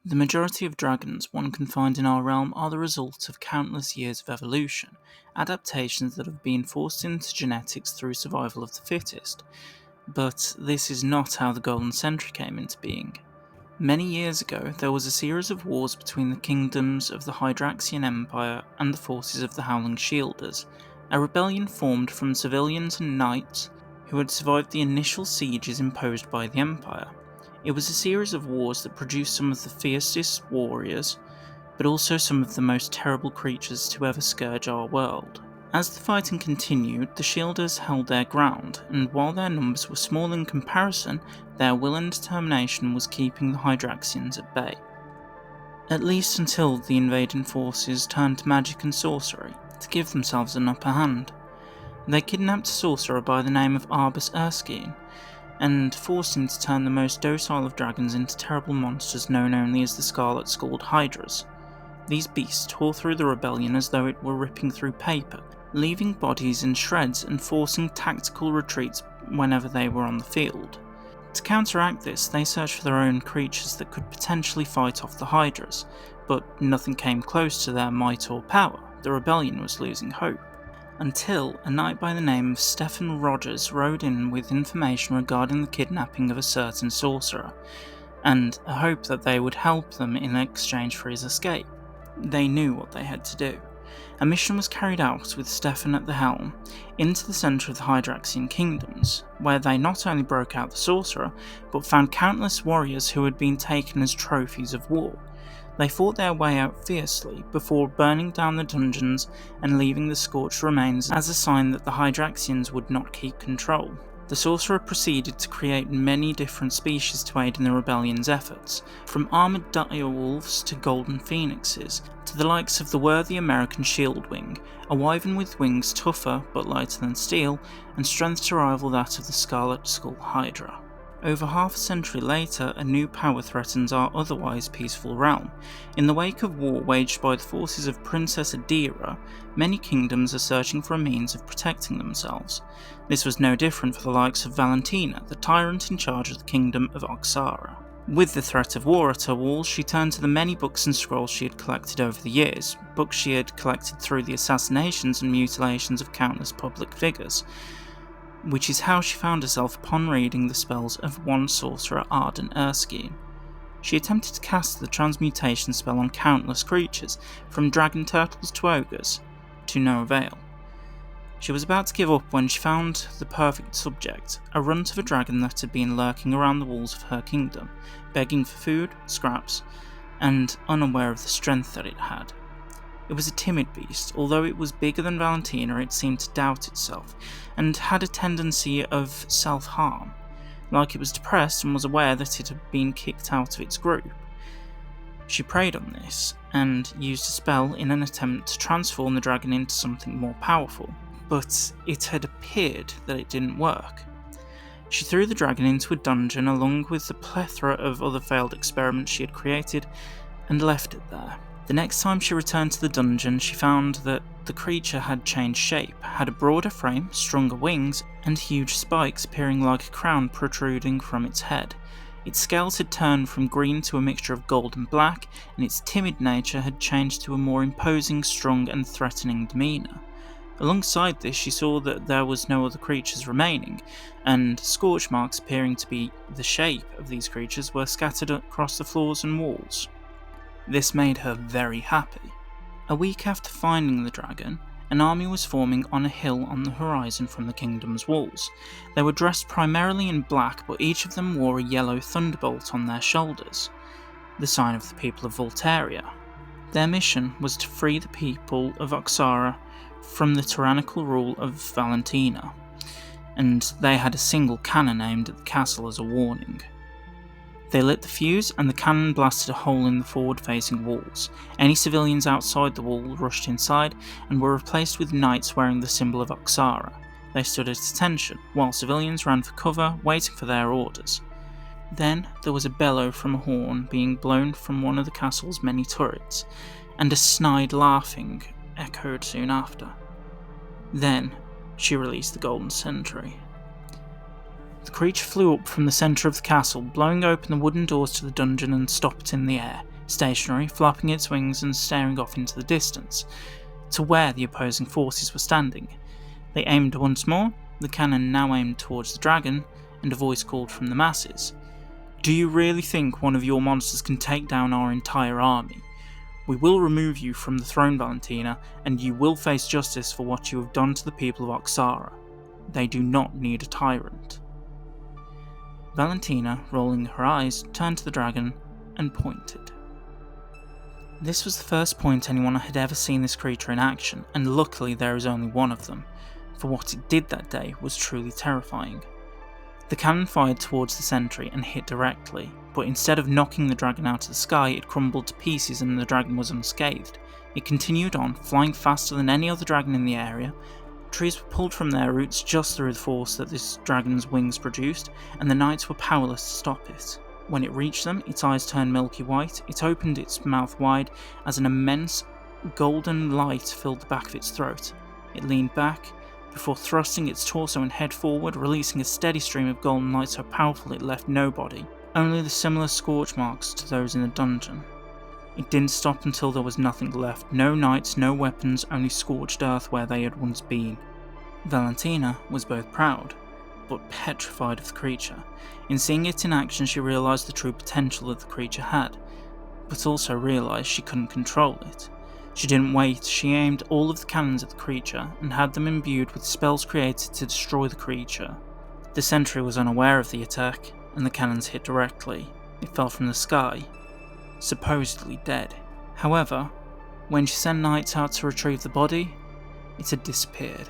The majority of dragons one can find in our realm are the result of countless years of evolution, adaptations that have been forced into genetics through survival of the fittest. But this is not how the Golden Sentry came into being. Many years ago, there was a series of wars between the kingdoms of the Hydraxian Empire and the forces of the Howling Shielders. A rebellion formed from civilians and knights who had survived the initial sieges imposed by the Empire. It was a series of wars that produced some of the fiercest warriors, but also some of the most terrible creatures to ever scourge our world. As the fighting continued, the Shielders held their ground, and while their numbers were small in comparison, their will and determination was keeping the Hydraxians at bay. At least until the invading forces turned to magic and sorcery to give themselves an upper hand. They kidnapped a sorcerer by the name of Arbus Erskine, and forced him to turn the most docile of dragons into terrible monsters known only as the Scarlet-Skulled Hydras. These beasts tore through the rebellion as though it were ripping through paper, leaving bodies in shreds and forcing tactical retreats whenever they were on the field. To counteract this, they searched for their own creatures that could potentially fight off the Hydras, but nothing came close to their might or power. The rebellion was losing hope. Until a knight by the name of Stephen Rogers rode in with information regarding the kidnapping of a certain sorcerer, and a hope that they would help them in exchange for his escape. They knew what they had to do. A mission was carried out with Stefan at the helm into the centre of the Hydraxian kingdoms, where they not only broke out the sorcerer, but found countless warriors who had been taken as trophies of war. They fought their way out fiercely before burning down the dungeons and leaving the scorched remains as a sign that the Hydraxians would not keep control. The sorcerer proceeded to create many different species to aid in the rebellion's efforts, from armoured direwolves to golden phoenixes, to the likes of the worthy American Shieldwing, a wyvern with wings tougher but lighter than steel, and strength to rival that of the Scarlet Skull Hydra. Over half a century later, a new power threatens our otherwise peaceful realm. In the wake of war waged by the forces of Princess Adira, many kingdoms are searching for a means of protecting themselves. This was no different for the likes of Valentina, the tyrant in charge of the kingdom of Oxara. With the threat of war at her walls, she turned to the many books and scrolls she had collected over the years, books she had collected through the assassinations and mutilations of countless public figures, which is how she found herself upon reading the spells of one sorcerer, Arden Erskine. She attempted to cast the transmutation spell on countless creatures, from dragon turtles to ogres, to no avail. She was about to give up when she found the perfect subject, a runt of a dragon that had been lurking around the walls of her kingdom, begging for food, scraps, and unaware of the strength that it had. It was a timid beast. Although it was bigger than Valentina, it seemed to doubt itself, and had a tendency of self-harm, like it was depressed and was aware that it had been kicked out of its group. She preyed on this, and used a spell in an attempt to transform the dragon into something more powerful, but it had appeared that it didn't work. She threw the dragon into a dungeon along with the plethora of other failed experiments she had created, and left it there. The next time she returned to the dungeon, she found that the creature had changed shape, had a broader frame, stronger wings, and huge spikes appearing like a crown protruding from its head. Its scales had turned from green to a mixture of gold and black, and its timid nature had changed to a more imposing, strong, and threatening demeanour. Alongside this, she saw that there was no other creatures remaining, and scorch marks appearing to be the shape of these creatures were scattered across the floors and walls. This made her very happy. A week after finding the dragon, an army was forming on a hill on the horizon from the kingdom's walls. They were dressed primarily in black, but each of them wore a yellow Thunderbolt on their shoulders, the sign of the people of Voltaria. Their mission was to free the people of Oxara from the tyrannical rule of Valentina, and they had a single cannon aimed at the castle as a warning. They lit the fuse, and the cannon blasted a hole in the forward-facing walls. Any civilians outside the wall rushed inside, and were replaced with knights wearing the symbol of Oxara. They stood at attention, while civilians ran for cover, waiting for their orders. Then there was a bellow from a horn being blown from one of the castle's many turrets, and a snide laughing echoed soon after. Then she released the Golden Sentry. The creature flew up from the centre of the castle, blowing open the wooden doors to the dungeon and stopped in the air. stationary, flapping its wings and staring off into the distance, to where the opposing forces were standing. They aimed once more, the cannon now aimed towards the dragon, and a voice called from the masses. "Do you really think one of your monsters can take down our entire army? We will remove you from the throne, Valentina, and you will face justice for what you have done to the people of Oxara. They do not need a tyrant." Valentina, rolling her eyes, turned to the dragon and pointed. This was the first point anyone had ever seen this creature in action, and luckily there is only one of them, for what it did that day was truly terrifying. The cannon fired towards the sentry and hit directly, but instead of knocking the dragon out of the sky, it crumbled to pieces and the dragon was unscathed. It continued on, flying faster than any other dragon in the area. Trees were pulled from their roots just through the force that this dragon's wings produced, and the knights were powerless to stop it. When it reached them, its eyes turned milky white, it opened its mouth wide as an immense golden light filled the back of its throat. It leaned back, before thrusting its torso and head forward, releasing a steady stream of golden light so powerful it left no body, only the similar scorch marks to those in the dungeon. It didn't stop until there was nothing left, no knights, no weapons, only scorched earth where they had once been. Valentina was both proud, but petrified of the creature. In seeing it in action, she realised the true potential that the creature had, but also realised she couldn't control it. She didn't wait, she aimed all of the cannons at the creature, and had them imbued with spells created to destroy the creature. The sentry was unaware of the attack, and the cannons hit directly. It fell from the sky, supposedly dead. However, when she sent knights out to retrieve the body, it had disappeared.